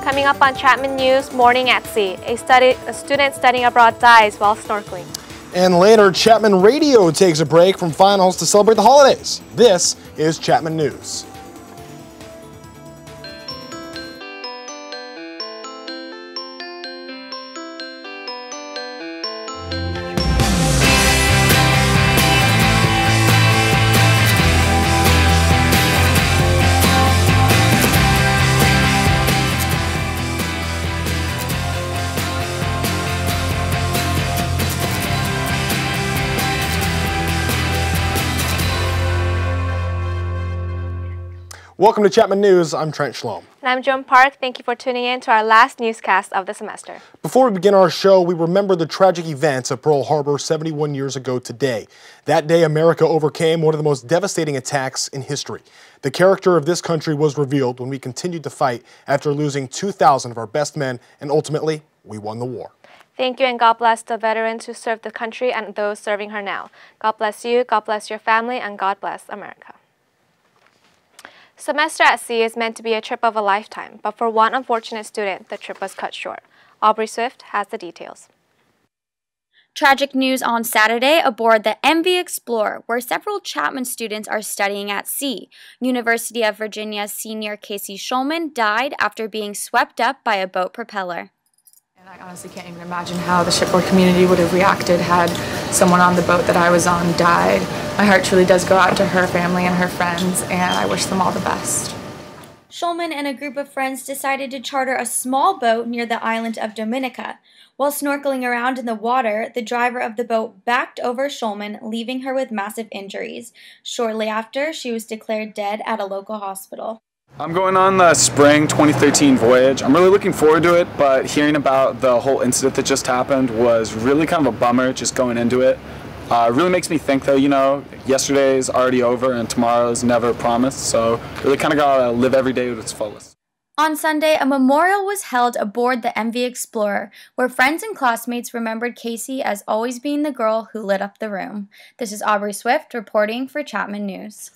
Coming up on Chapman News, Morning at Sea. A student studying abroad dies while snorkeling. And later, Chapman Radio takes a break from finals to celebrate the holidays. This is Chapman News. Welcome to Chapman News. I'm Trent Schlom. And I'm Joan Park. Thank you for tuning in to our last newscast of the semester. Before we begin our show, we remember the tragic events of Pearl Harbor 71 years ago today. That day, America overcame one of the most devastating attacks in history. The character of this country was revealed when we continued to fight after losing 2,000 of our best men, and ultimately, we won the war. Thank you, and God bless the veterans who served the country and those serving her now. God bless you, God bless your family, and God bless America. Semester at sea is meant to be a trip of a lifetime, but for one unfortunate student, the trip was cut short. Aubrey Swift has the details. Tragic news on Saturday aboard the MV Explorer, where several Chapman students are studying at sea. University of Virginia senior Casey Schulman died after being swept up by a boat propeller. And I honestly can't even imagine how the shipboard community would have reacted had someone on the boat that I was on died. My heart truly does go out to her family and her friends, and I wish them all the best. Schulman and a group of friends decided to charter a small boat near the island of Dominica. While snorkeling around in the water, the driver of the boat backed over Schulman, leaving her with massive injuries. Shortly after, she was declared dead at a local hospital. I'm going on the spring 2013 voyage. I'm really looking forward to it, but hearing about the whole incident that just happened was really kind of a bummer just going into it. It really makes me think though, you know, yesterday is already over and tomorrow is never promised, so really kind of gotta live every day to its fullest. On Sunday, a memorial was held aboard the MV Explorer, where friends and classmates remembered Casey as always being the girl who lit up the room. This is Aubrey Swift reporting for Chapman News.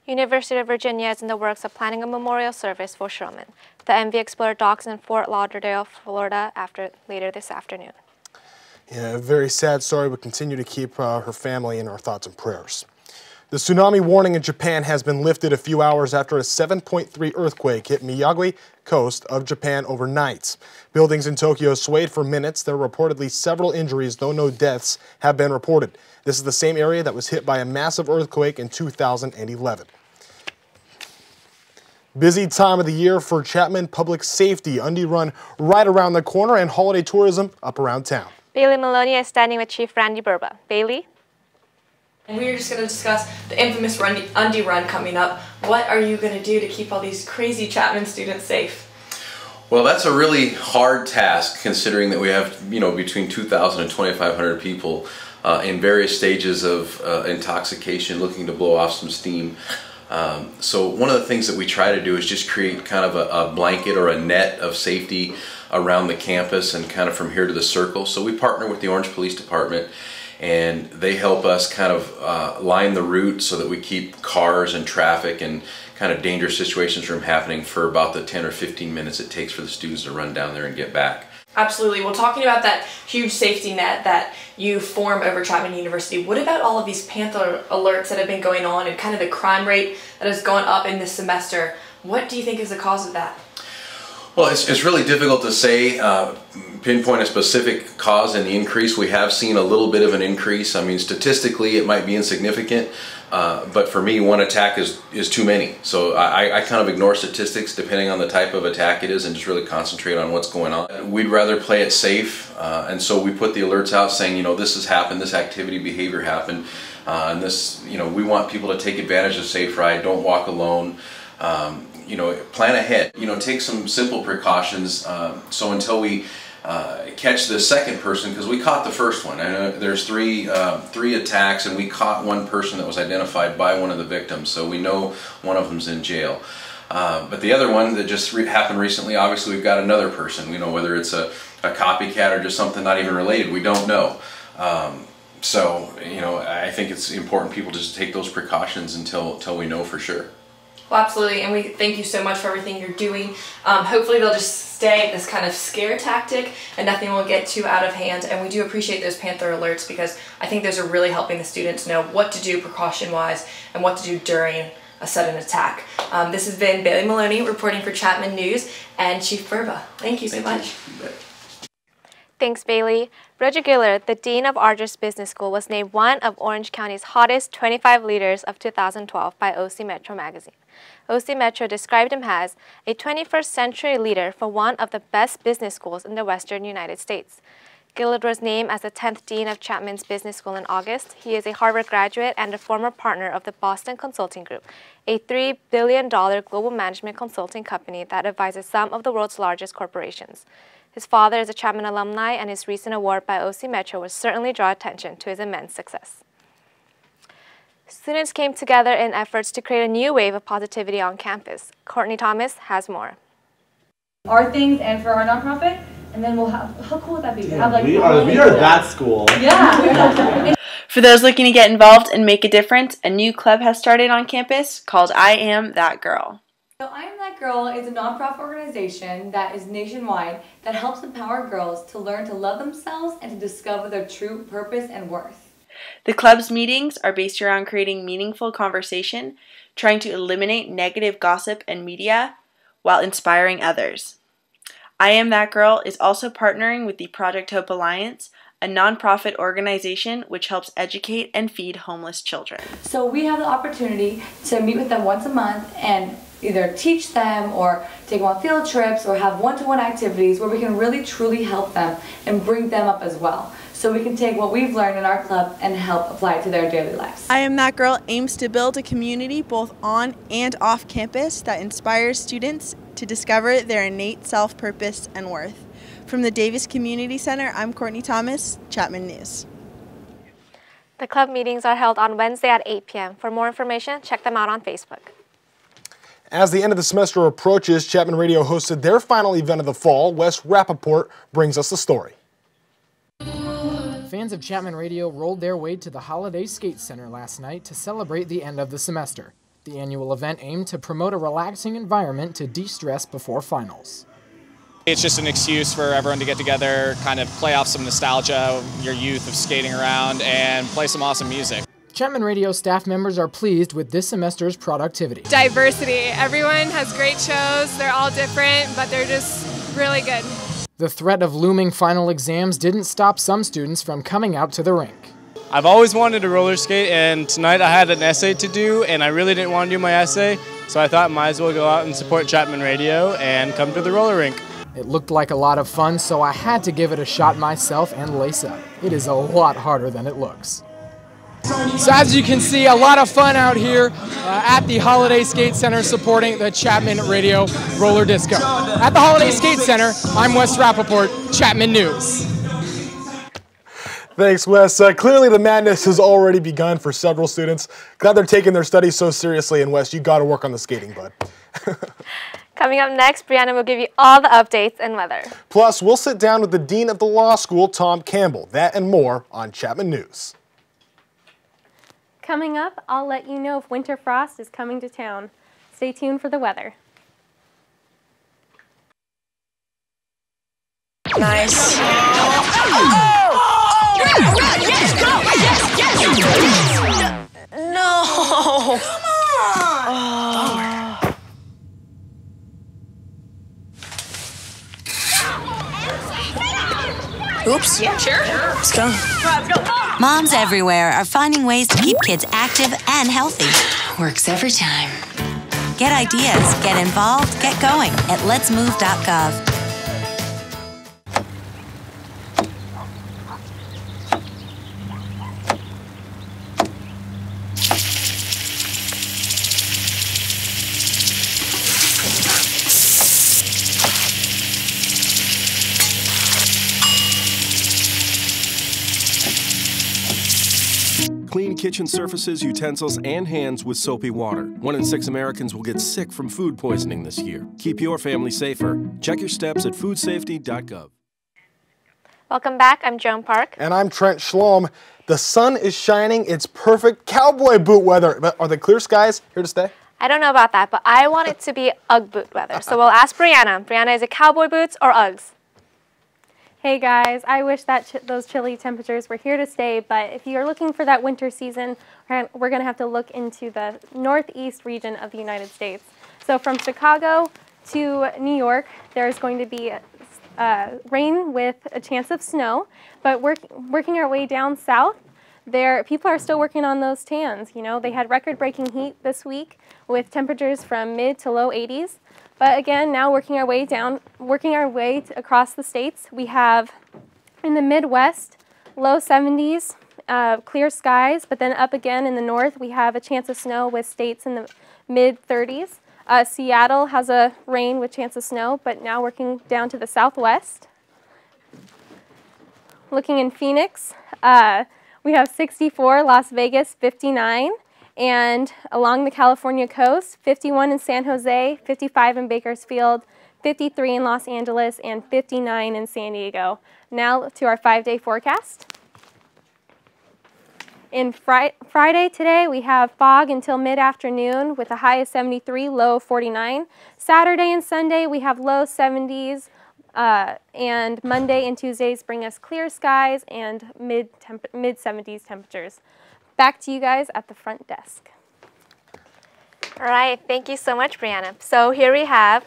University of Virginia is in the works of planning a memorial service for Schulman. The MV Explorer docks in Fort Lauderdale, Florida later this afternoon. Yeah, a very sad story, but continue to keep her family in our thoughts and prayers. The tsunami warning in Japan has been lifted a few hours after a 7.3 earthquake hit Miyagi coast of Japan overnight. Buildings in Tokyo swayed for minutes. There were reportedly several injuries, though no deaths have been reported. This is the same area that was hit by a massive earthquake in 2011. Busy time of the year for Chapman Public Safety. Undie Run right around the corner and holiday tourism up around town. Bailey Maloney is standing with Chief Randy Burba. Bailey? And we're just going to discuss the infamous Undie Run coming up. What are you going to do to keep all these crazy Chapman students safe? Well, that's a really hard task considering that we have, between 2,000 and 2,500 people in various stages of intoxication looking to blow off some steam. So one of the things that we try to do is just create kind of a blanket or a net of safety around the campus and kind of from here to the circle. So we partner with the Orange Police Department, and they help us kind of line the route so that we keep cars and traffic and kind of dangerous situations from happening for about the 10 or 15 minutes it takes for the students to run down there and get back. Absolutely. Well, talking about that huge safety net that you form over Chapman University, what about all of these Panther alerts that have been going on and kind of the crime rate that has gone up in this semester? What do you think is the cause of that? Well, it's really difficult to say, pinpoint a specific cause in the increase. We have seen a little bit of an increase. I mean, statistically it might be insignificant, but for me one attack is too many. So I kind of ignore statistics depending on the type of attack it is and just really concentrate on what's going on. We'd rather play it safe, and so we put the alerts out saying, this has happened, this activity, behavior happened, and this, we want people to take advantage of Safe Ride, don't walk alone. Plan ahead, take some simple precautions, so until we catch the second person, because we caught the first one. I know there's three attacks, and we caught one person that was identified by one of the victims, so we know one of them's in jail. But the other one that just happened recently, obviously we've got another person, whether it's a copycat or just something not even related, we don't know. So, I think it's important people just take those precautions until we know for sure. Well, absolutely, and we thank you so much for everything you're doing. Hopefully they'll just stay this kind of scare tactic and nothing will get too out of hand. And we do appreciate those Panther alerts because I think those are really helping the students know what to do precaution-wise and what to do during a sudden attack. This has been Bailey Maloney reporting for Chapman News and Chief Burba. Thank you so much. Thanks, Bailey. Roger Gillard, the Dean of Ardris Business School, was named one of Orange County's hottest 25 leaders of 2012 by OC Metro magazine. OC Metro described him as a 21st century leader for one of the best business schools in the western United States. Gillard was named as the 10th Dean of Chapman's Business School in August. He is a Harvard graduate and a former partner of the Boston Consulting Group, a $3 billion global management consulting company that advises some of the world's largest corporations. His father is a Chapman alumni, and his recent award by OC Metro will certainly draw attention to his immense success. Students came together in efforts to create a new wave of positivity on campus. Courtney Thomas has more. Our things and for our nonprofit, and then we'll have, how cool would that be? Yeah, we are that school. Yeah. For those looking to get involved and make a difference, a new club has started on campus called I Am That Girl. So I Am That Girl is a nonprofit organization that is nationwide that helps empower girls to learn to love themselves and to discover their true purpose and worth. The club's meetings are based around creating meaningful conversation, trying to eliminate negative gossip and media, while inspiring others. I Am That Girl is also partnering with the Project Hope Alliance, a nonprofit organization which helps educate and feed homeless children. So we have the opportunity to meet with them once a month and either teach them or take them on field trips or have one-to-one activities where we can really truly help them and bring them up as well. So we can take what we've learned in our club and help apply it to their daily lives. I Am That Girl aims to build a community both on and off campus that inspires students to discover their innate self-purpose and worth. From the Davis Community Center, I'm Courtney Thomas, Chapman News. The club meetings are held on Wednesday at 8 p.m. For more information, check them out on Facebook. As the end of the semester approaches, Chapman Radio hosted their final event of the fall. Wes Rappaport brings us the story. Fans of Chapman Radio rolled their way to the Holiday Skate Center last night to celebrate the end of the semester. The annual event aimed to promote a relaxing environment to de-stress before finals. It's just an excuse for everyone to get together, kind of play off some nostalgia, your youth of skating around, and play some awesome music. Chapman Radio staff members are pleased with this semester's productivity. Diversity. Everyone has great shows. They're all different, but they're just really good. The threat of looming final exams didn't stop some students from coming out to the rink. I've always wanted to roller skate, and tonight I had an essay to do, and I really didn't want to do my essay, so I thought I might as well go out and support Chapman Radio and come to the roller rink. It looked like a lot of fun, so I had to give it a shot myself and lace up. It is a lot harder than it looks. So as you can see, a lot of fun out here at the Holiday Skate Center supporting the Chapman Radio Roller Disco. At the Holiday Skate Center, I'm Wes Rappaport, Chapman News. Thanks, Wes. Clearly the madness has already begun for several students. Glad they're taking their studies so seriously, and Wes, you got to work on the skating, bud. Coming up next, Brianna will give you all the updates and weather. Plus, we'll sit down with the Dean of the Law School, Tom Campbell. That and more on Chapman News. Coming up, I'll let you know if winter frost is coming to town. Stay tuned for the weather. Nice. Yes, go! Yes! No! Come on! Oops. Yeah, sure. Let's go. Let's go. Moms everywhere are finding ways to keep kids active and healthy. Works every time. Get ideas, get involved, get going at letsmove.gov. Clean kitchen surfaces, utensils, and hands with soapy water. 1 in 6 Americans will get sick from food poisoning this year. Keep your family safer. Check your steps at foodsafety.gov. Welcome back. I'm Joan Park. And I'm Trent Schlom. The sun is shining. It's perfect cowboy boot weather. But are the clear skies here to stay? I don't know about that, but I want it to be Ugg boot weather. So we'll ask Brianna. Brianna, is it cowboy boots or Uggs? Hey guys, I wish that those chilly temperatures were here to stay, but if you're looking for that winter season, we're going to have to look into the northeast region of the United States. So from Chicago to New York, there's going to be rain with a chance of snow, but working our way down south, people are still working on those tans. You know, they had record-breaking heat this week with temperatures from mid to low 80s. But again, now working our way across the states, we have in the Midwest, low 70s, clear skies, but then up again in the north, we have a chance of snow with states in the mid 30s. Seattle has a rain with chance of snow, but now working down to the southwest. Looking in Phoenix, we have 64, Las Vegas 59. And along the California coast, 51 in San Jose, 55 in Bakersfield, 53 in Los Angeles, and 59 in San Diego. Now to our 5-day forecast. In Friday today, we have fog until mid-afternoon with a high of 73, low 49. Saturday and Sunday, we have low 70s, and Monday and Tuesdays bring us clear skies and mid-70s temperatures. Back to you guys at the front desk. All right, thank you so much, Brianna. So here we have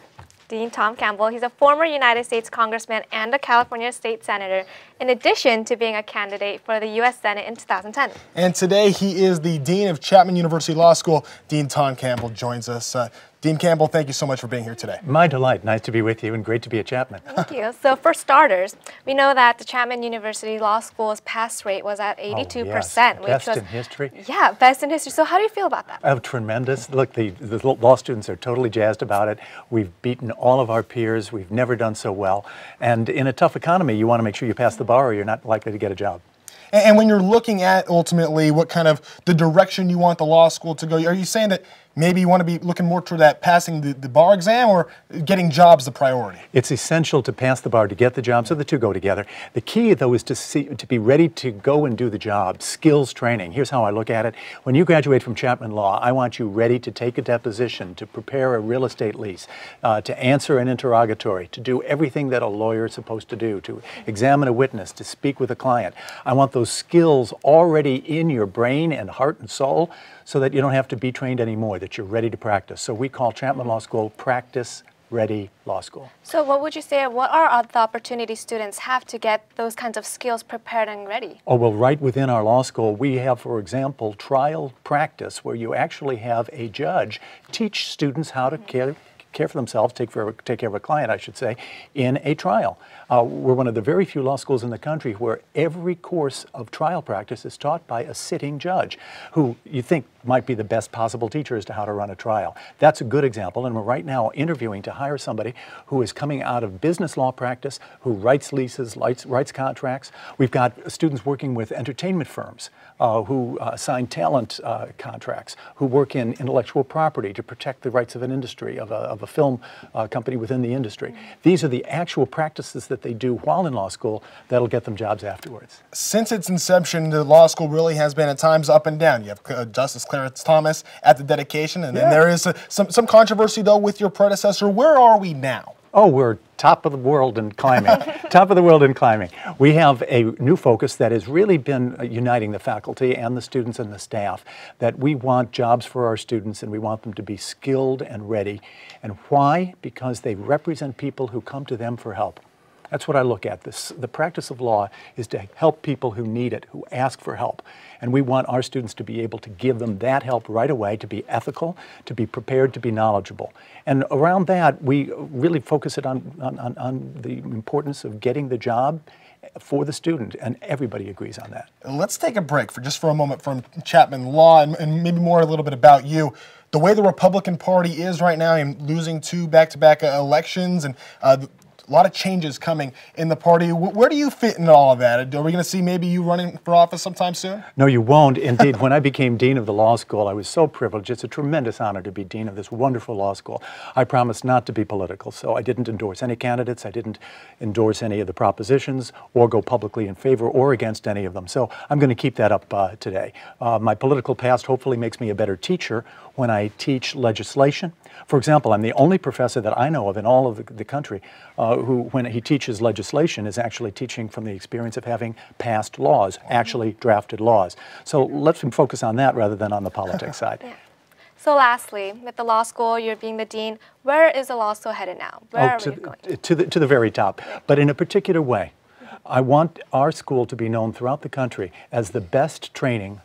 Dean Tom Campbell. He's a former United States Congressman and a California State Senator, in addition to being a candidate for the U.S. Senate in 2010. And today he is the Dean of Chapman University Law School. Dean Tom Campbell joins us. Dean Campbell, thank you so much for being here today. My delight. Nice to be with you and great to be at Chapman. Thank you. So for starters, we know that the Chapman University Law School's pass rate was at 82%. Oh, yes. Which Best was, in history. Yeah, best in history. So how do you feel about that? Oh, tremendous. Look, the law students are totally jazzed about it. We've beaten all of our peers. We've never done so well. And in a tough economy, you want to make sure you pass the bar or you're not likely to get a job. And when you're looking at ultimately what kind of the direction you want the law school to go, are you saying that maybe you want to be looking more toward that passing the bar exam or getting jobs the priority? It's essential to pass the bar to get the job, so the two go together. The key, though, is to be ready to go and do the job, skills training. Here's how I look at it. When you graduate from Chapman Law, I want you ready to take a deposition, to prepare a real estate lease, to answer an interrogatory, to do everything that a lawyer is supposed to do, to examine a witness, to speak with a client. I want those skills already in your brain and heart and soul so that you don't have to be trained anymore, that you're ready to practice. So we call Chapman Law School Practice Ready Law School. So what would you say, what are the opportunities students have to get those kinds of skills prepared and ready? Oh, well, right within our law school, we have, for example, trial practice, where you actually have a judge teach students how to care for themselves, take care of a client, I should say, in a trial. We're one of the very few law schools in the country where every course of trial practice is taught by a sitting judge who you think might be the best possible teacher as to how to run a trial. That's a good example, and we're right now interviewing to hire somebody who is coming out of business law practice, who writes leases, writes contracts. We've got students working with entertainment firms who sign talent contracts, who work in intellectual property to protect the rights of an industry, of a film company within the industry. These are the actual practices that they do while in law school that'll get them jobs afterwards. Since its inception, the law school really has been at times up and down. You have Justice Clarence Thomas at the dedication, and then there is some controversy, though, with your predecessor. Where are we now? Oh, we're top of the world in climbing. Top of the world in climbing. We have a new focus that has really been uniting the faculty and the students and the staff, that we want jobs for our students and we want them to be skilled and ready. And why? Because they represent people who come to them for help. That's what I look at. The practice of law is to help people who need it, who ask for help. And we want our students to be able to give them that help right away, to be ethical, to be prepared, to be knowledgeable. And around that, we really focus it on the importance of getting the job for the student, and everybody agrees on that. Let's take a break for a moment from Chapman Law and maybe more a little bit about you. The way the Republican Party is right now, and losing 2 back-to-back elections, and a lot of changes coming in the party. Where do you fit into all of that? Are we going to see maybe you running for office sometime soon? No, you won't. Indeed, when I became dean of the law school, I was so privileged. It's a tremendous honor to be dean of this wonderful law school. I promised not to be political, so I didn't endorse any candidates. I didn't endorse any of the propositions or go publicly in favor or against any of them. So I'm going to keep that up today. My political past hopefully makes me a better teacher when I teach legislation. For example, I'm the only professor that I know of in all of the country who, when he teaches legislation, is actually teaching from the experience of having passed laws, actually drafted laws. So let's focus on that rather than on the politics side. Yeah. So lastly, with the law school, you're being the dean, where is the law school headed now? Where are we going? To the very top, but in a particular way. I want our school to be known throughout the country as the best training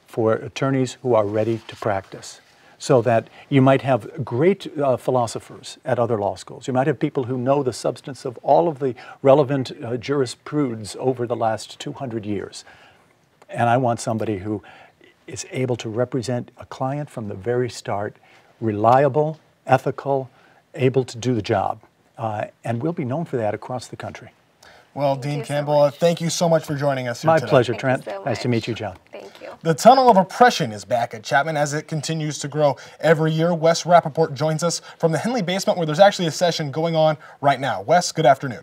for attorneys who are ready to practice. So that you might have great philosophers at other law schools. You might have people who know the substance of all of the relevant jurisprudence over the last 200 years. And I want somebody who is able to represent a client from the very start, reliable, ethical, able to do the job. And we'll be known for that across the country. Well, Dean Campbell, thank you so much for joining us here today. My pleasure, Trent. Nice to meet you, John. Thank you. The Tunnel of Oppression is back at Chapman as it continues to grow every year. Wes Rappaport joins us from the Henley basement where there's actually a session going on right now. Wes, good afternoon.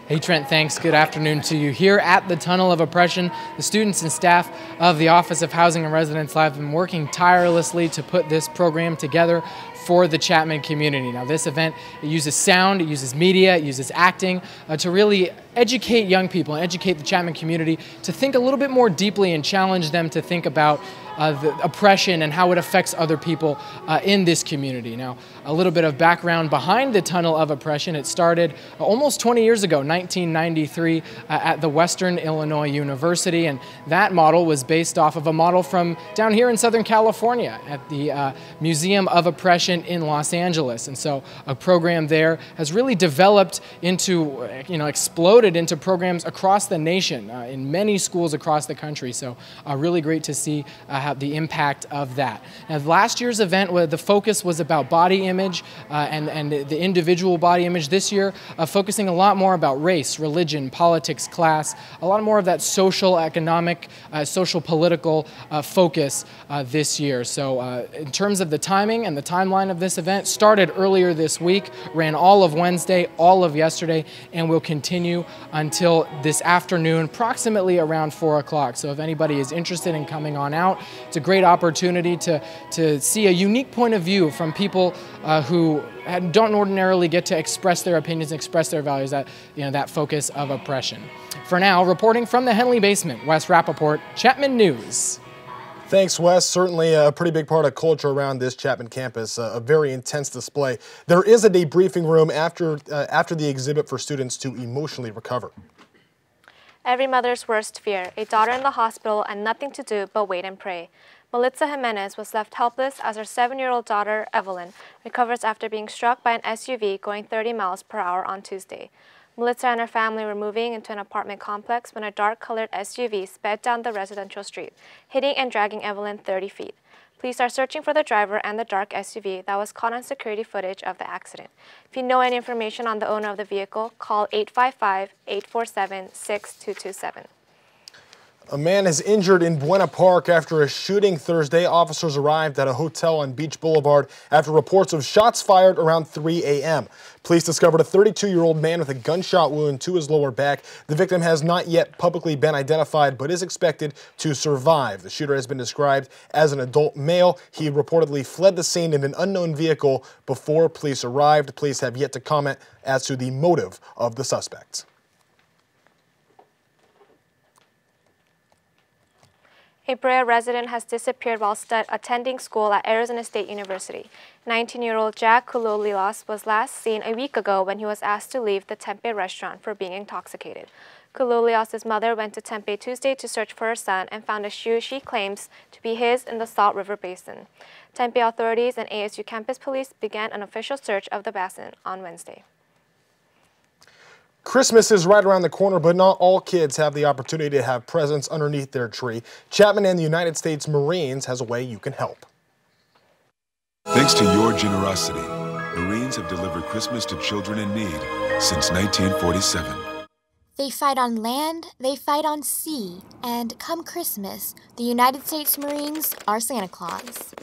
Hey Trent, thanks. Good afternoon to you. Here at the Tunnel of Oppression, the students and staff of the Office of Housing and Residence Life have been working tirelessly to put this program together for the Chapman community. Now this event, it uses sound, it uses media, it uses acting to really educate young people and educate the Chapman community to think a little bit more deeply and challenge them to think about the oppression and how it affects other people in this community. Now, a little bit of background behind the Tunnel of Oppression. It started almost 20 years ago, 1993, at the Western Illinois University, and that model was based off of a model from down here in Southern California at the Museum of Oppression in Los Angeles. And so a program there has really developed into, exploded into programs across the nation in many schools across the country. So really great to see the impact of that. Now, last year's event, the focus was about body image and the individual body image. This year, focusing a lot more about race, religion, politics, class, a lot more of that social, economic, social, political focus this year. So in terms of the timing and the timeline of this event, started earlier this week, ran all of Wednesday, all of yesterday, and will continue until this afternoon, approximately around 4 o'clock. So if anybody is interested in coming on out, it's a great opportunity to see a unique point of view from people who don't ordinarily get to express their opinions, express their values, that focus of oppression. For now, reporting from the Henley basement, Wes Rappaport, Chapman News. Thanks, Wes. Certainly a pretty big part of culture around this Chapman campus, a very intense display. There is a debriefing room after the exhibit for students to emotionally recover. Every mother's worst fear, a daughter in the hospital and nothing to do but wait and pray. Melissa Jimenez was left helpless as her 7-year-old daughter, Evelyn, recovers after being struck by an SUV going 30 miles per hour on Tuesday. Melissa and her family were moving into an apartment complex when a dark-colored SUV sped down the residential street, hitting and dragging Evelyn 30 feet. Police are searching for the driver and the dark SUV that was caught on security footage of the accident. If you know any information on the owner of the vehicle, call 855-847-6227. A man is injured in Buena Park after a shooting Thursday. Officers arrived at a hotel on Beach Boulevard after reports of shots fired around 3 a.m. Police discovered a 32-year-old man with a gunshot wound to his lower back. The victim has not yet publicly been identified, but is expected to survive. The shooter has been described as an adult male. He reportedly fled the scene in an unknown vehicle before police arrived. Police have yet to comment as to the motive of the suspect. A Brea resident has disappeared while attending school at Arizona State University. 19-year-old Jack Kulolilas was last seen a week ago when he was asked to leave the Tempe restaurant for being intoxicated. Kulolilas' mother went to Tempe Tuesday to search for her son and found a shoe she claims to be his in the Salt River Basin. Tempe authorities and ASU campus police began an official search of the basin on Wednesday. Christmas is right around the corner, but not all kids have the opportunity to have presents underneath their tree. Chapman and the United States Marines has a way you can help. Thanks to your generosity, Marines have delivered Christmas to children in need since 1947. They fight on land, they fight on sea, and come Christmas, the United States Marines are Santa Claus.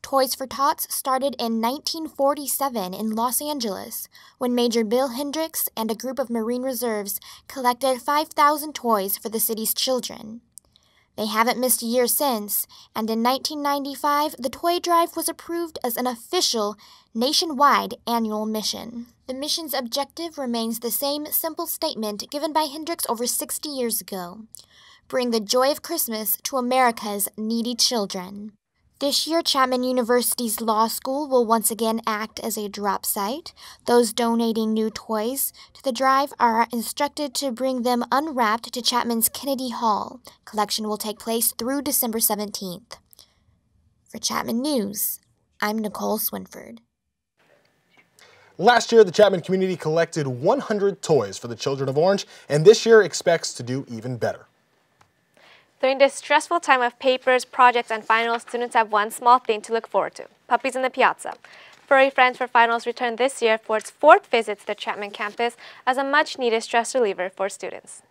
Toys for Tots started in 1947 in Los Angeles, when Major Bill Hendricks and a group of Marine Reserves collected 5,000 toys for the city's children. They haven't missed a year since, and in 1995, the toy drive was approved as an official, nationwide annual mission. The mission's objective remains the same simple statement given by Hendricks over 60 years ago: bring the joy of Christmas to America's needy children. This year, Chapman University's law school will once again act as a drop site. Those donating new toys to the drive are instructed to bring them unwrapped to Chapman's Kennedy Hall. Collection will take place through December 17th. For Chapman News, I'm Nicole Swinford. Last year, the Chapman community collected 100 toys for the children of Orange, and this year expects to do even better. During this stressful time of papers, projects, and finals, students have one small thing to look forward to: puppies in the piazza. Furry Friends for Finals returned this year for its 4th visit to the Chapman campus as a much-needed stress reliever for students.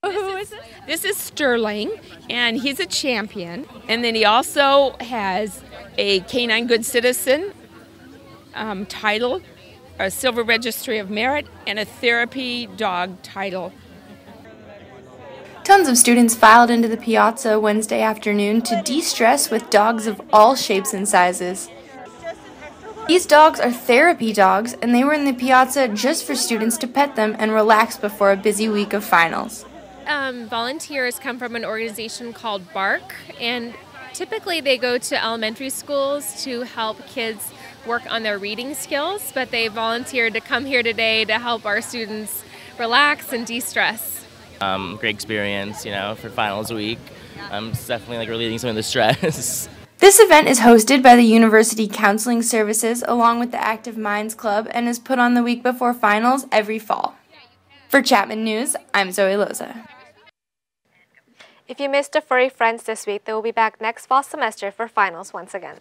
Who is this? This is Sterling, and he's a champion. And then he also has a Canine Good Citizen title, a Silver Registry of Merit, and a Therapy Dog title. Tons of students filed into the piazza Wednesday afternoon to de-stress with dogs of all shapes and sizes. These dogs are therapy dogs, and they were in the piazza just for students to pet them and relax before a busy week of finals. Volunteers come from an organization called BARK, and typically they go to elementary schools to help kids work on their reading skills, but they volunteered to come here today to help our students relax and de-stress. Great experience, you know, for finals week. It's definitely relieving some of the stress. This event is hosted by the University Counseling Services along with the Active Minds Club and is put on the week before finals every fall. For Chapman News, I'm Zoe Loza. If you missed the Furry Friends this week, they will be back next fall semester for finals once again.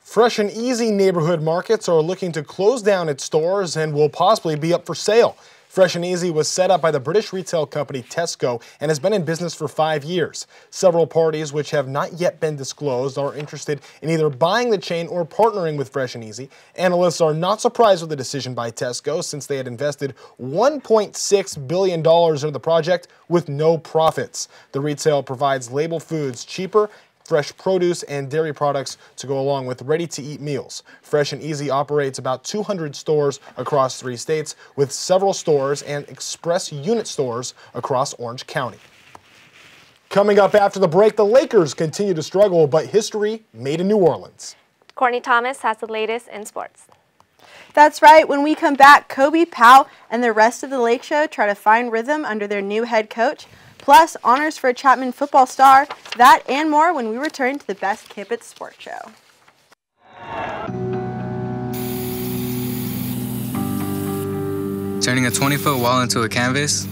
Fresh and Easy neighborhood markets are looking to close down its stores and will possibly be up for sale. Fresh and Easy was set up by the British retail company Tesco and has been in business for 5 years. Several parties, which have not yet been disclosed, are interested in either buying the chain or partnering with Fresh and Easy. Analysts are not surprised with the decision by Tesco, since they had invested $1.6 billion into the project with no profits. The retail provides label foods cheaper, fresh produce and dairy products to go along with ready-to-eat meals. Fresh and Easy operates about 200 stores across 3 states, with several stores and express unit stores across Orange County. Coming up after the break, the Lakers continue to struggle, but history made in New Orleans. Courtney Thomas has the latest in sports. That's right. When we come back, Kobe Powell and the rest of the Lake Show try to find rhythm under their new head coach. Plus, honors for a Chapman football star. That and more when we return to the Best Campus Sports Show. Turning a 20-foot wall into a canvas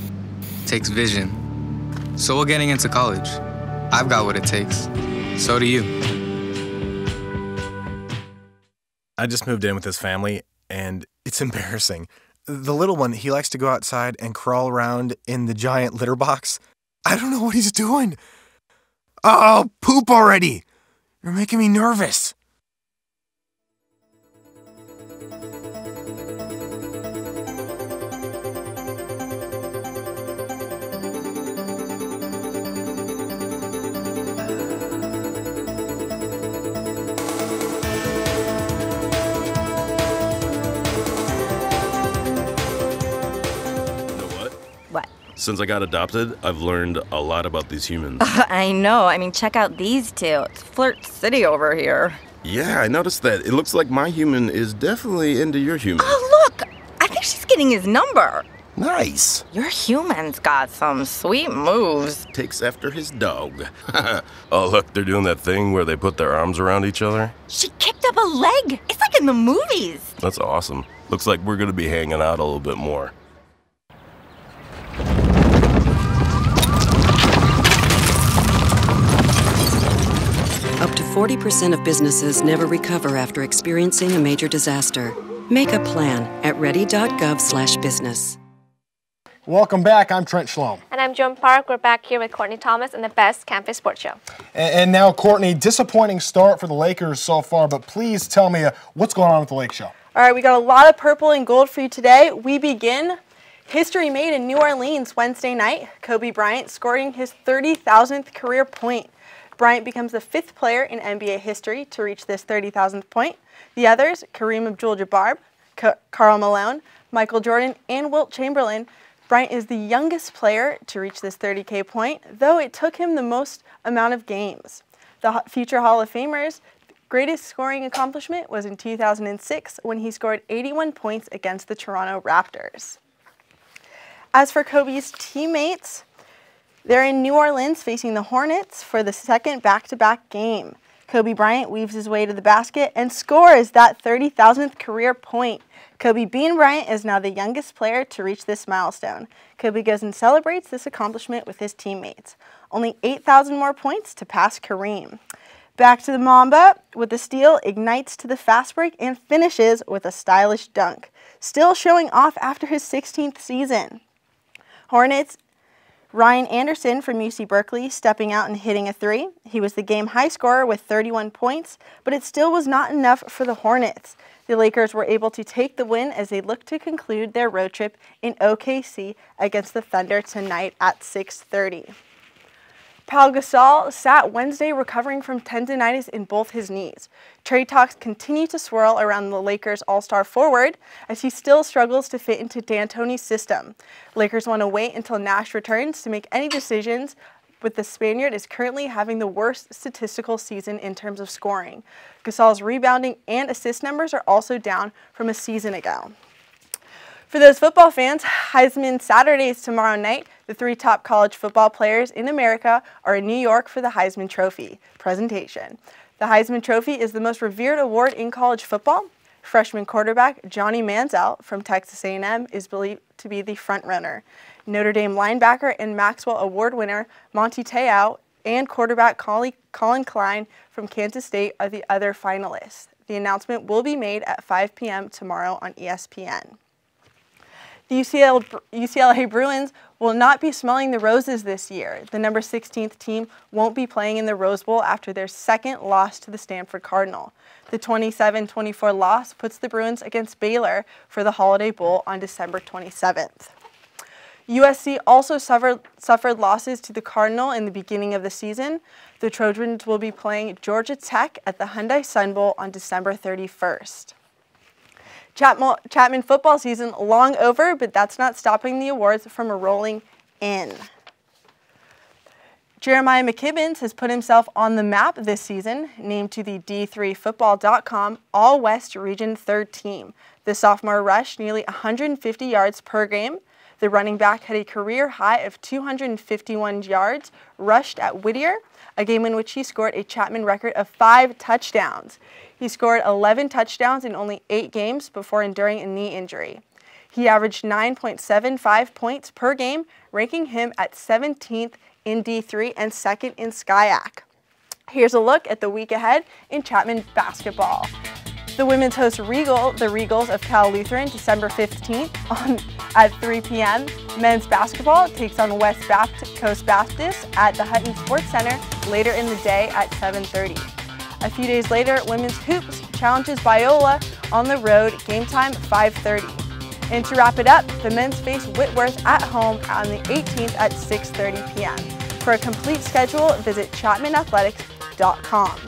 takes vision. So will getting into college. I've got what it takes. So do you. I just moved in with his family, and it's embarrassing. The little one, he likes to go outside and crawl around in the giant litter box. I don't know what he's doing. Oh, poop already. You're making me nervous. Since I got adopted, I've learned a lot about these humans. I know. I mean, check out these two. It's Flirt City over here. Yeah, I noticed that. It looks like my human is definitely into your human. Oh, look! I think she's getting his number. Nice. Your human's got some sweet moves. Takes after his dog. Oh, look, they're doing that thing where they put their arms around each other. She kicked up a leg. It's like in the movies. That's awesome. Looks like we're going to be hanging out a little bit more. Up to 40% of businesses never recover after experiencing a major disaster. Make a plan at ready.gov/business. Welcome back. I'm Trent Shalom. And I'm Joan Park. We're back here with Courtney Thomas and the best campus sports show. And now, Courtney, disappointing start for the Lakers so far, but please tell me what's going on with the Lake Show. All right, we got a lot of purple and gold for you today. We begin history made in New Orleans Wednesday night. Kobe Bryant scoring his 30,000th career point. Bryant becomes the 5th player in NBA history to reach this 30,000th point. The others, Kareem Abdul-Jabbar, Karl Malone, Michael Jordan, and Wilt Chamberlain. Bryant is the youngest player to reach this 30K point, though it took him the most amount of games. The future Hall of Famer's greatest scoring accomplishment was in 2006 when he scored 81 points against the Toronto Raptors. As for Kobe's teammates, they're in New Orleans facing the Hornets for the second back-to-back game. Kobe Bryant weaves his way to the basket and scores that 30,000th career point. Kobe Bean Bryant is now the youngest player to reach this milestone. Kobe goes and celebrates this accomplishment with his teammates. Only 8,000 more points to pass Kareem. Back to the Mamba with the steal, ignites to the fast break, and finishes with a stylish dunk. Still showing off after his 16th season. Hornets, Ryan Anderson from UC Berkeley stepping out and hitting a 3. He was the game high scorer with 31 points, but it still was not enough for the Hornets. The Lakers were able to take the win as they look to conclude their road trip in OKC against the Thunder tonight at 6:30. Pau Gasol sat Wednesday recovering from tendinitis in both his knees. Trade talks continue to swirl around the Lakers' all-star forward as he still struggles to fit into D'Antoni's system. Lakers want to wait until Nash returns to make any decisions, but the Spaniard is currently having the worst statistical season in terms of scoring. Gasol's rebounding and assist numbers are also down from a season ago. For those football fans, Heisman Saturday is tomorrow night. The 3 top college football players in America are in New York for the Heisman Trophy presentation. The Heisman Trophy is the most revered award in college football. Freshman quarterback Johnny Manziel from Texas A&M is believed to be the frontrunner. Notre Dame linebacker and Maxwell Award winner Monty Te'o and quarterback Colin Klein from Kansas State are the other finalists. The announcement will be made at 5 p.m. tomorrow on ESPN. The UCLA Bruins will not be smelling the roses this year. The number 16th team won't be playing in the Rose Bowl after their second loss to the Stanford Cardinal. The 27-24 loss puts the Bruins against Baylor for the Holiday Bowl on December 27th. USC also suffered losses to the Cardinal in the beginning of the season. The Trojans will be playing Georgia Tech at the Hyundai Sun Bowl on December 31st. Chapman football season long over, but that's not stopping the awards from rolling in. Jeremiah McKibbins has put himself on the map this season, named to the D3Football.com All-West Region 3rd team. The sophomore rushed nearly 150 yards per game. The running back had a career high of 251 yards rushed at Whittier, a game in which he scored a Chapman record of 5 touchdowns. He scored 11 touchdowns in only 8 games before enduring a knee injury. He averaged 9.75 points per game, ranking him at 17th in D3 and 2nd in SCIAC. Here's a look at the week ahead in Chapman basketball. The women's host the Regals of Cal Lutheran, December 15th at 3 p.m. Men's basketball takes on West Coast Baptist at the Hutton Sports Center later in the day at 7:30. A few days later, women's hoops challenges Biola on the road, game time 5:30. And to wrap it up, the men's face Whitworth at home on the 18th at 6:30 p.m. For a complete schedule, visit chapmanathletics.com.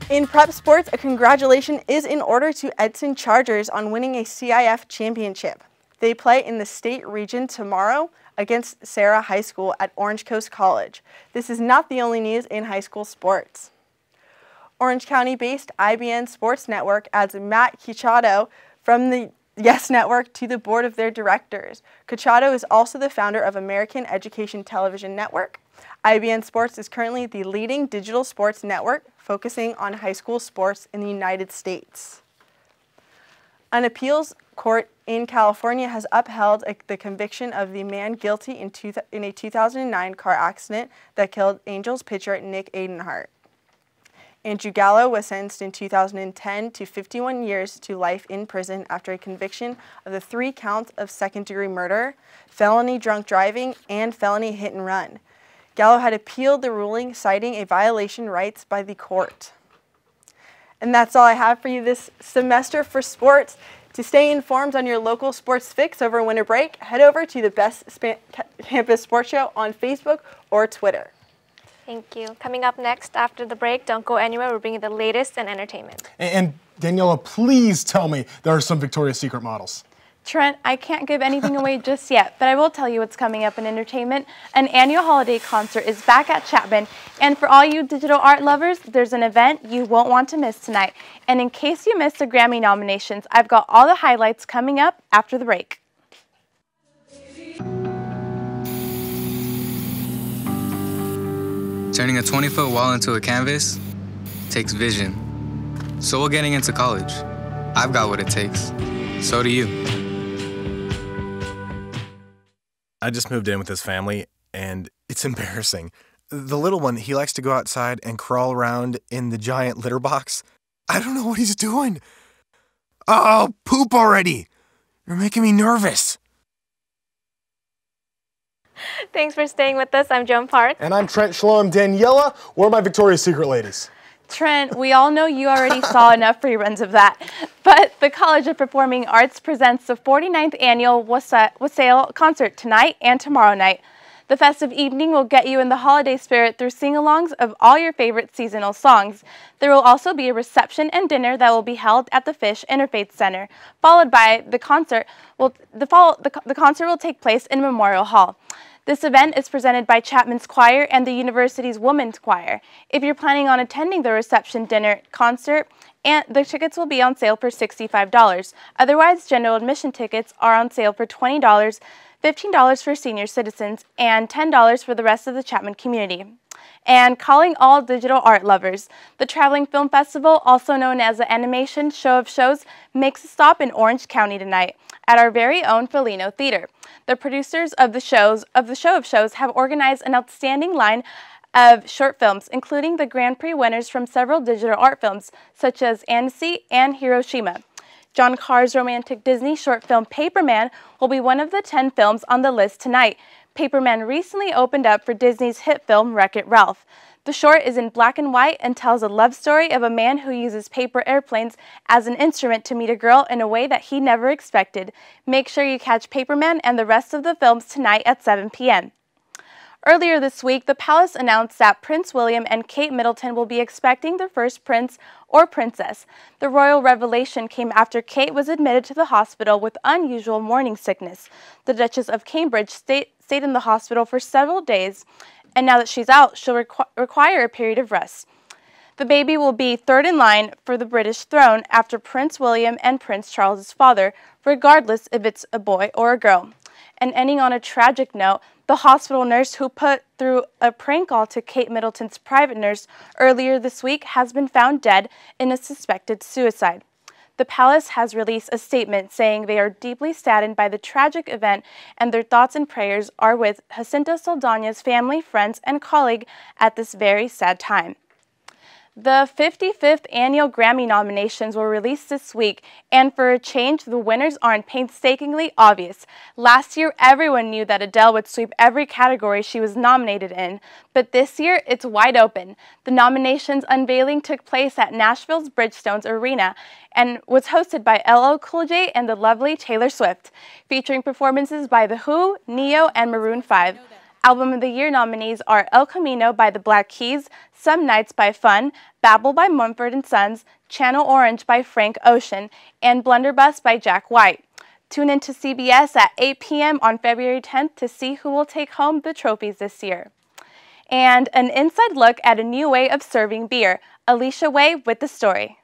In prep sports, a congratulation is in order to Edson Chargers on winning a CIF championship. They play in the state region tomorrow against Sarah High School at Orange Coast College. This is not the only news in high school sports. Orange County-based IBN Sports Network adds Matt Kichado from the Yes Network to the board of their directors. Kichado is also the founder of American Education Television Network. IBN Sports is currently the leading digital sports network focusing on high school sports in the United States. An appeals court in California has upheld the conviction of the man guilty in a 2009 car accident that killed Angels pitcher Nick Adenhart. Andrew Gallo was sentenced in 2010 to 51 years to life in prison after a conviction of the 3 counts of second-degree murder, felony drunk driving, and felony hit and run. Gallo had appealed the ruling, citing a violation of rights by the court. And that's all I have for you this semester for sports. To stay informed on your local sports fix over winter break, head over to the Best Campus Sports Show on Facebook or Twitter. Thank you. Coming up next after the break, don't go anywhere. We're bringing the latest in entertainment. And Daniela, please tell me there are some Victoria's Secret models. Trent, I can't give anything away just yet, but I will tell you what's coming up in entertainment. An annual holiday concert is back at Chapman, and for all you digital art lovers, there's an event you won't want to miss tonight. And in case you missed the Grammy nominations, I've got all the highlights coming up after the break. Turning a 20-foot wall into a canvas takes vision. So will getting into college. I've got what it takes. So do you. I just moved in with his family, and it's embarrassing. The little one, he likes to go outside and crawl around in the giant litter box. I don't know what he's doing. Oh, poop already. You're making me nervous. Thanks for staying with us. I'm Joan Park. And I'm Trent Shalom. Daniela, where are my Victoria's Secret ladies? Trent, we all know you already saw enough reruns of that, but the College of Performing Arts presents the 49th annual Wassail concert tonight and tomorrow night. The festive evening will get you in the holiday spirit through sing-alongs of all your favorite seasonal songs. There will also be a reception and dinner that will be held at the Fish Interfaith Center, followed by the concert. The concert will take place in Memorial Hall. This event is presented by Chapman's Choir and the university's Women's Choir. If you're planning on attending the reception, dinner, concert, and the tickets will be on sale for $65. Otherwise, general admission tickets are on sale for $20, $15 for senior citizens, and $10 for the rest of the Chapman community. And calling all digital art lovers, the Traveling Film Festival, also known as the Animation Show of Shows, makes a stop in Orange County tonight at our very own Felino Theater. The producers of the Show of Shows have organized an outstanding line of short films, including the Grand Prix winners from several digital art films, such as Annecy and Hiroshima. John Carr's romantic Disney short film Paperman will be one of the 10 films on the list tonight. Paperman recently opened up for Disney's hit film Wreck-It Ralph. The short is in black and white and tells a love story of a man who uses paper airplanes as an instrument to meet a girl in a way that he never expected. Make sure you catch Paperman and the rest of the films tonight at 7 p.m. Earlier this week, the palace announced that Prince William and Kate Middleton will be expecting their first prince or princess. The royal revelation came after Kate was admitted to the hospital with unusual morning sickness. The Duchess of Cambridge stayed in the hospital for several days, and now that she's out, she'll require a period of rest. The baby will be third in line for the British throne after Prince William and Prince Charles's father, regardless if it's a boy or a girl. And ending on a tragic note, the hospital nurse who put through a prank call to Kate Middleton's private nurse earlier this week has been found dead in a suspected suicide. The palace has released a statement saying they are deeply saddened by the tragic event and their thoughts and prayers are with Jacinta Saldana's family, friends, and colleague at this very sad time. The 55th annual Grammy nominations were released this week, and for a change, the winners aren't painstakingly obvious. Last year, everyone knew that Adele would sweep every category she was nominated in, but this year, it's wide open. The nominations unveiling took place at Nashville's Bridgestone's Arena and was hosted by LL Cool J and the lovely Taylor Swift, featuring performances by The Who, Ne-Yo, and Maroon 5. Album of the Year nominees are El Camino by the Black Keys, Some Nights by Fun, Babel by Mumford & Sons, Channel Orange by Frank Ocean, and Blunderbuss by Jack White. Tune in to CBS at 8 p.m. on February 10th to see who will take home the trophies this year. And an inside look at a new way of serving beer. Alicia Way with the story.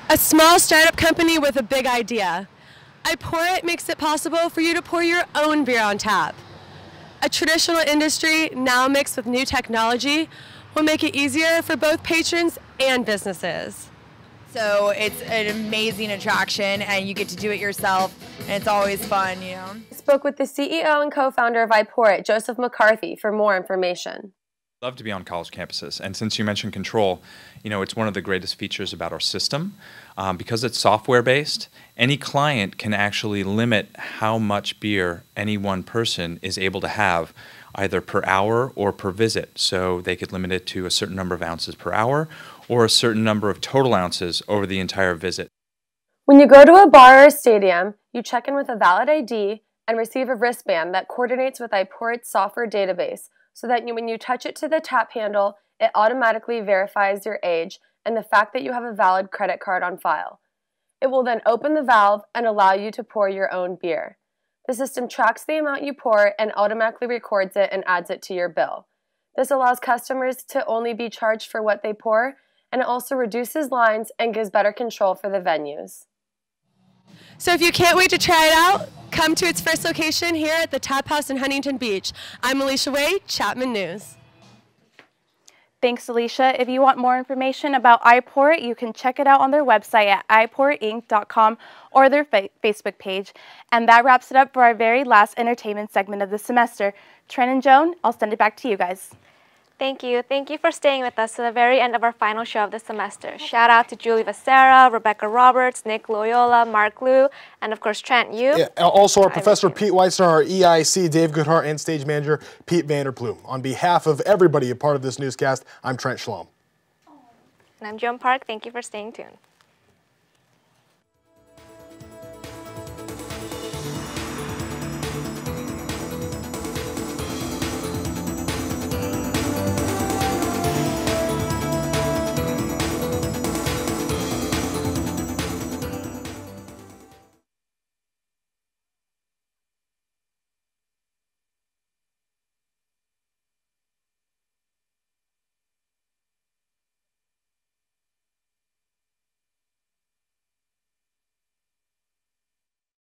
A small startup company with a big idea. I Pour It makes it possible for you to pour your own beer on tap. A traditional industry, now mixed with new technology, will make it easier for both patrons and businesses. So it's an amazing attraction and you get to do it yourself and it's always fun, you know. I spoke with the CEO and co-founder of I Pour It, Joseph McCarthy, for more information. Love to be on college campuses, and since you mentioned control, you know, it's one of the greatest features about our system. Because it's software-based, any client can actually limit how much beer any one person is able to have, either per hour or per visit. So they could limit it to a certain number of ounces per hour or a certain number of total ounces over the entire visit. When you go to a bar or a stadium, you check in with a valid ID and receive a wristband that coordinates with iPort's software database, so that when you touch it to the tap handle, it automatically verifies your age and the fact that you have a valid credit card on file. It will then open the valve and allow you to pour your own beer. The system tracks the amount you pour and automatically records it and adds it to your bill. This allows customers to only be charged for what they pour, and it also reduces lines and gives better control for the venues. So if you can't wait to try it out, come to its first location here at the Tap House in Huntington Beach. I'm Alicia Wade, Chapman News. Thanks, Alicia. If you want more information about iPort, you can check it out on their website at iportinc.com or their Facebook page. And that wraps it up for our very last entertainment segment of the semester. Trent and Joan, I'll send it back to you guys. Thank you. Thank you for staying with us to the very end of our final show of the semester. Shout out to Julie Vacera, Rebecca Roberts, Nick Loyola, Mark Liu, and of course Trent, you. Yeah, also our Professor Pete Weitzner, our EIC, Dave Goodhart, and stage manager Pete Vanderplume. On behalf of everybody a part of this newscast, I'm Trent Schlom. And I'm Joan Park. Thank you for staying tuned.